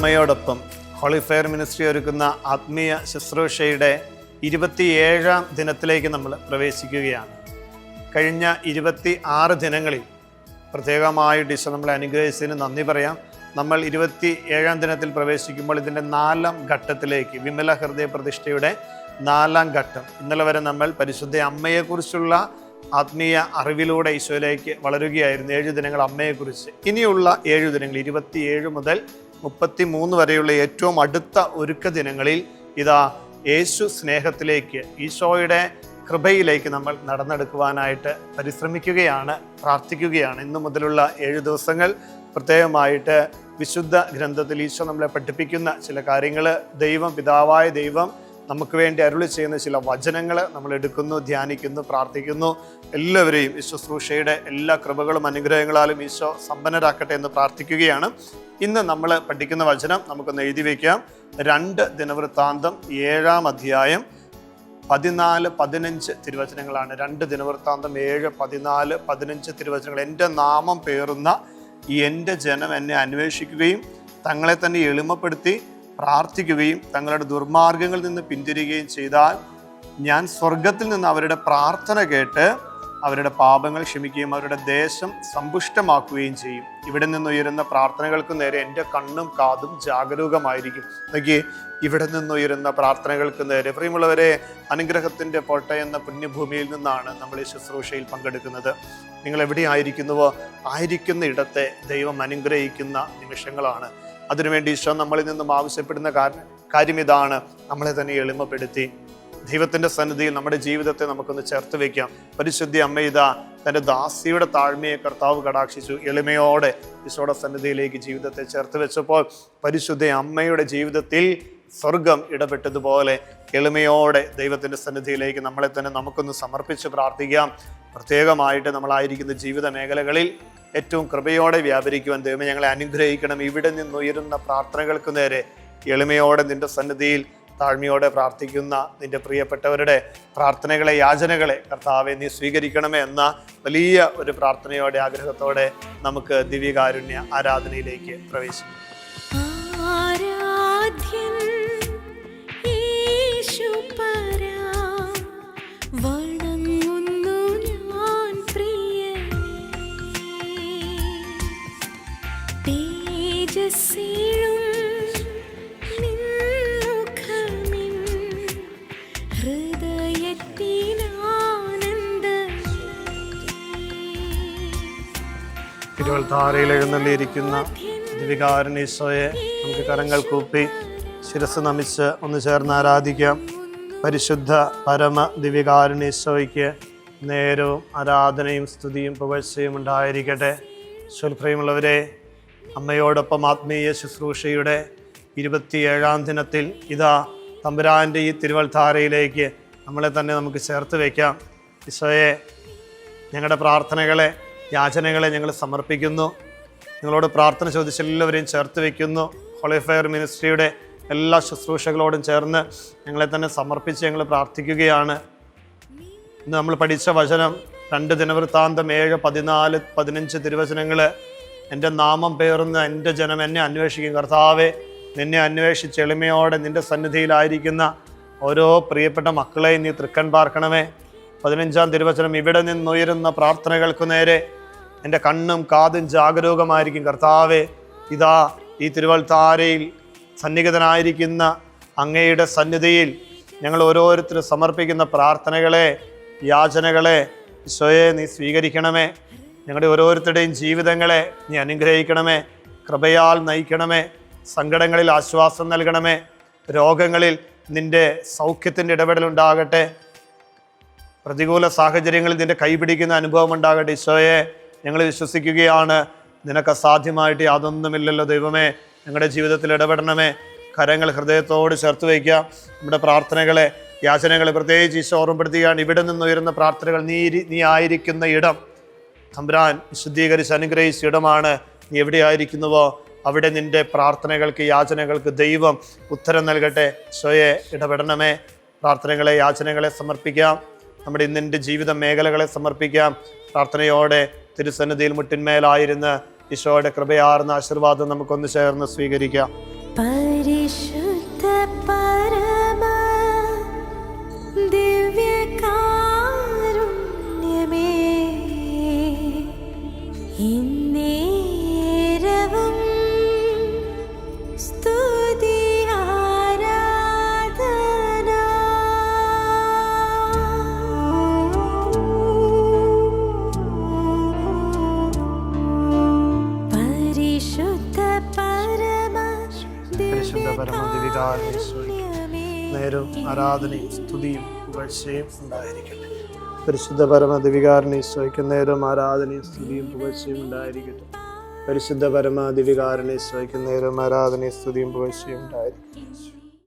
അമ്മയോടൊപ്പം holy fair ministry ഒരുക്കുന്ന ആത്മീയ ശുശ്രൂഷയുടെ 27ാം ദിനത്തിലേക്ക് നമ്മൾ പ്രവേശിക്കുകയാണ്. കഴിഞ്ഞ 26 ദിനങ്ങളിൽ പ്രത്യേകമായിട്ട് ഈശോ നമ്മളെ അനുഗ്രഹിച്ചതിന് നന്ദി പറയാം. നമ്മൾ 27ാം ദിനത്തിൽ പ്രവേശിക്കുമ്പോൾ ഇതിൻ്റെ 4ാം ഘട്ടത്തിലേക്ക്, വിമല ഹൃദയ പ്രതിഷ്ഠയുടെ 4ാം ഘട്ടം. ഇന്നലെ വരെ നമ്മൾ പരിശുദ്ധ അമ്മയെക്കുറിച്ചുള്ള ആത്മീയ അറിവിലൂടെ ഈശോയിലേക്ക് വളരുകയായിരുന്നു. 7 ദിനങ്ങൾ അമ്മയെക്കുറിച്ച്. ഇനിയുള്ള 7 ദിനങ്ങൾ 27 മുതൽ 33 വരെയുള്ള ഏറ്റവും അടുത്ത ഒരുക്ക ദിനങ്ങളിൽ ഇതാ യേശു സ്നേഹത്തിലേക്ക്, ഈശോയുടെ കൃപയിലേക്ക് നമ്മൾ നടന്നെടുക്കുവാനായിട്ട് പരിശ്രമിക്കുകയാണ്, പ്രാർത്ഥിക്കുകയാണ്. ഇന്നു മുതലുള്ള 7 ദിവസങ്ങൾ പ്രത്യേകമായിട്ട് വിശുദ്ധ ഗ്രന്ഥത്തിൽ ഈശോ നമ്മളെ പഠിപ്പിക്കുന്ന ചില കാര്യങ്ങൾ, ദൈവം, പിതാവായ ദൈവം നമുക്ക് വേണ്ടി അരുളി ചെയ്യുന്ന ചില വചനങ്ങൾ നമ്മൾ എടുക്കുന്നു, ധ്യാനിക്കുന്നു, പ്രാർത്ഥിക്കുന്നു. എല്ലാവരെയും ശുശ്രൂഷയുടെ എല്ലാ കൃപകളും അനുഗ്രഹങ്ങളാലും ഈശോ സമ്പന്നരാക്കട്ടെ എന്ന് പ്രാർത്ഥിക്കുകയാണ്. ഇന്ന് നമ്മൾ പഠിക്കുന്ന വചനം നമുക്കൊന്ന് എഴുതി വയ്ക്കാം. 2 ദിനവൃത്താന്തം 7-ാം അധ്യായം 14-15 തിരുവചനങ്ങളാണ്. 2 ദിനവൃത്താന്തം 7, 14, 15 തിരുവചനങ്ങൾ. എൻ്റെ നാമം പേറുന്ന എൻ്റെ ജനം എന്നെ അന്വേഷിക്കുകയും തങ്ങളെ തന്നെ എളിമപ്പെടുത്തി പ്രാർത്ഥിക്കുകയും തങ്ങളുടെ ദുർമാർഗങ്ങളിൽ നിന്ന് പിന്തിരിയുകയും ചെയ്താൽ ഞാൻ സ്വർഗത്തിൽ നിന്ന് അവരുടെ പ്രാർത്ഥന കേട്ട് അവരുടെ പാപങ്ങൾ ക്ഷമിക്കുകയും അവരുടെ ദേശം സമ്പുഷ്ടമാക്കുകയും ചെയ്യും. ഇവിടെ നിന്നുയരുന്ന പ്രാർത്ഥനകൾക്ക് നേരെ എൻ്റെ കണ്ണും കാതും ജാഗരൂകമായിരിക്കും. നോക്കിയേ, ഇവിടെ നിന്നുയരുന്ന പ്രാർത്ഥനകൾക്ക് നേരെ. പ്രിയമുള്ളവരെ, അനുഗ്രഹത്തിൻ്റെ പോട്ട എന്ന പുണ്യഭൂമിയിൽ നിന്നാണ് നമ്മൾ ഈ ശുശ്രൂഷയിൽ പങ്കെടുക്കുന്നത്. നിങ്ങൾ എവിടെയായിരിക്കുന്നുവോ ആയിരിക്കുന്ന ഇടത്തെ ദൈവം അനുഗ്രഹിക്കുന്ന നിമിഷങ്ങളാണ്. അതിനുവേണ്ടി ഈശോ നമ്മളിൽ നിന്നും ആവശ്യപ്പെടുന്ന കാര്യം ഇതാണ്: നമ്മളെ തന്നെ എളിമപ്പെടുത്തി ദൈവത്തിൻ്റെ സന്നിധിയിൽ നമ്മുടെ ജീവിതത്തെ നമുക്കൊന്ന് ചേർത്ത് വയ്ക്കാം. പരിശുദ്ധ അമ്മ ഇതാ തൻ്റെ ദാസിയുടെ താഴ്മയെ കർത്താവ് കടാക്ഷിച്ചു. എളിമയോടെ ഈശോയുടെ സന്നിധിയിലേക്ക് ജീവിതത്തെ ചേർത്ത് വെച്ചപ്പോൾ പരിശുദ്ധ അമ്മയുടെ ജീവിതത്തിൽ സ്വർഗം ഇടപെട്ടതുപോലെ എളിമയോടെ ദൈവത്തിൻ്റെ സന്നിധിയിലേക്ക് നമ്മളെ തന്നെ നമുക്കൊന്ന് സമർപ്പിച്ച് പ്രാർത്ഥിക്കാം. പ്രത്യേകമായിട്ട് നമ്മളായിരിക്കുന്ന ജീവിത മേഖലകളിൽ ഏറ്റവും കൃപയോടെ വ്യാപരിക്കുവാൻ ദൈവമേ ഞങ്ങളെ അനുഗ്രഹിക്കണം. ഇവിടെ നിന്നുയരുന്ന പ്രാർത്ഥനകൾക്ക് നേരെ എളിമയോടെ നിൻ്റെ സന്നിധിയിൽ താഴ്മയോടെ പ്രാർത്ഥിക്കുന്ന നിൻ്റെ പ്രിയപ്പെട്ടവരുടെ പ്രാർത്ഥനകളെ, യാചനകളെ കർത്താവെ നീ സ്വീകരിക്കണമേ എന്ന വലിയ ഒരു പ്രാർത്ഥനയോടെ, ആഗ്രഹത്തോടെ നമുക്ക് ദിവ്യകാരുണ്യ ആരാധനയിലേക്ക് പ്രവേശിക്കാം. തിരുവൽത്താരയിൽ എഴുന്നള്ളിയിരിക്കുന്ന ദിവ്യകാരുണ്യീശോയെ നമുക്ക് കരങ്ങൾ കൂപ്പി ശിരസ് നമിച്ച് ഒന്ന് ചേർന്ന് ആരാധിക്കാം. പരിശുദ്ധ പരമ ദിവ്യകാരുണ്യീശോയ്ക്ക് നേരവും ആരാധനയും സ്തുതിയും പുകഴ്ചയും ഉണ്ടായിരിക്കട്ടെ. പ്രിയമുള്ളവരെ, അമ്മയോടൊപ്പം ആത്മീയ ശുശ്രൂഷയുടെ 27ാം ദിനത്തിൽ ഇതാ തമ്പുരാൻ്റെ ഈ തിരുവൽത്താരയിലേക്ക് നമ്മളെ തന്നെ നമുക്ക് ചേർത്ത് വയ്ക്കാം. ഈശോയെ, ഞങ്ങളുടെ പ്രാർത്ഥനകളെ, യാചനകളെ ഞങ്ങൾ സമർപ്പിക്കുന്നു. നിങ്ങളോട് പ്രാർത്ഥന ചോദിച്ച എല്ലാവരെയും ചേർത്ത് വയ്ക്കുന്നു. ഹോളി ഫെയർ മിനിസ്ട്രിയുടെ എല്ലാ ശുശ്രൂഷകളോടും ചേർന്ന് ഞങ്ങളെ തന്നെ സമർപ്പിച്ച് ഞങ്ങൾ പ്രാർത്ഥിക്കുകയാണ്. ഇന്ന് നമ്മൾ പഠിച്ച വചനം 2 ദിനവൃത്താന്തം 7, 14, 15 തിരുവചനങ്ങൾ. എൻ്റെ നാമം പേറുന്ന എൻ്റെ ജനം എന്നെ അന്വേഷിക്കും. കർത്താവെ, നിന്നെ അന്വേഷിച്ച് എളിമയോടെ നിൻ്റെ സന്നിധിയിലായിരിക്കുന്ന ഓരോ പ്രിയപ്പെട്ട മക്കളെയും നീ തൃക്കൺ പാർക്കണമേ. 15-ാം തിരുവചനം, ഇവിടെ നിന്നുയരുന്ന പ്രാർത്ഥനകൾക്ക് നേരെ എൻ്റെ കണ്ണും കാതും ജാഗരൂകമായിരിക്കും. കർത്താവെ, ഇതാ ഈ തിരുവൽത്താരയിൽ സന്നിഹിതനായിരിക്കുന്ന അങ്ങയുടെ സന്നിധിയിൽ ഞങ്ങൾ ഓരോരുത്തരും സമർപ്പിക്കുന്ന പ്രാർത്ഥനകളെ, യാചനകളെ ഈശോയെ നീ സ്വീകരിക്കണമേ. ഞങ്ങളുടെ ഓരോരുത്തരുടെയും ജീവിതങ്ങളെ നീ അനുഗ്രഹിക്കണമേ. കൃപയാൽ നയിക്കണമേ. സങ്കടങ്ങളിൽ ആശ്വാസം നൽകണമേ. രോഗങ്ങളിൽ നിൻ്റെ സൗഖ്യത്തിൻ്റെ ഇടപെടലുണ്ടാകട്ടെ. പ്രതികൂല സാഹചര്യങ്ങളിൽ നിൻ്റെ കൈപിടിക്കുന്ന അനുഭവം ഉണ്ടാകട്ടെ. ഈശോയെ, ഞങ്ങൾ വിശ്വസിക്കുകയാണ് നിനക്ക് അസാധ്യമായിട്ട് യാതൊന്നുമില്ലല്ലോ. ദൈവമേ, ഞങ്ങളുടെ ജീവിതത്തിൽ ഇടപെടണമേ. കരങ്ങൾ ഹൃദയത്തോട് ചേർത്ത് വയ്ക്കാം. നമ്മുടെ പ്രാർത്ഥനകളെ, യാചനകളെ പ്രത്യേകിച്ച് ഈശോ ഓർമ്മപ്പെടുത്തുകയാണ്. ഇവിടെ നിന്നുയരുന്ന പ്രാർത്ഥനകൾ നീ ആയിരിക്കുന്ന ഇടം തമ്പുരാൻ വിശുദ്ധീകരിച്ച് അനുഗ്രഹിച്ച ഇടമാണ്. നീ എവിടെയായിരിക്കുന്നുവോ അവിടെ നിൻ്റെ പ്രാർത്ഥനകൾക്ക്, യാചനകൾക്ക് ദൈവം ഉത്തരം നൽകട്ടെ. ഈശോയെ, ഇടപെടണമേ. പ്രാർത്ഥനകളെ, യാചനകളെ സമർപ്പിക്കാം. നമ്മുടെ ഇന്നിൻ്റെ ജീവിത മേഖലകളെ സമർപ്പിക്കാം. പ്രാർത്ഥനയോടെ തിരുസന്നിധിയിൽ മുട്ടിന്മേലായിരുന്ന് ഈശോയുടെ കൃപയാർന്ന ആശീർവാദം നമുക്കൊന്ന് ചേർന്ന് സ്വീകരിക്കാം. പരിശുദ്ധ പരമ ദിവ്യകാരുണ്യമേ, ഇന്നേരവും സ്തുതി ആരാധന. പരിശുദ്ധ പരമദിവികാരണീശോയ്ക്ക് നേരവും ആരാധനയും സ്തുതിയും പുകഴ്ചയും ഉണ്ടായിരിക്കട്ടെ. പരിശുദ്ധ പരമദിവികാരണീശോയ്ക്ക് നേരവും ആരാധനയും സ്തുതിയും പുകഴ്ചയും ഉണ്ടായിരിക്കട്ടെ. പരിശുദ്ധ പരമദിവികാരണീശോയ്ക്ക് നേരവും ആരാധനയും സ്തുതിയും പുകഴ്ചയും ഉണ്ടായിരിക്കട്ടെ.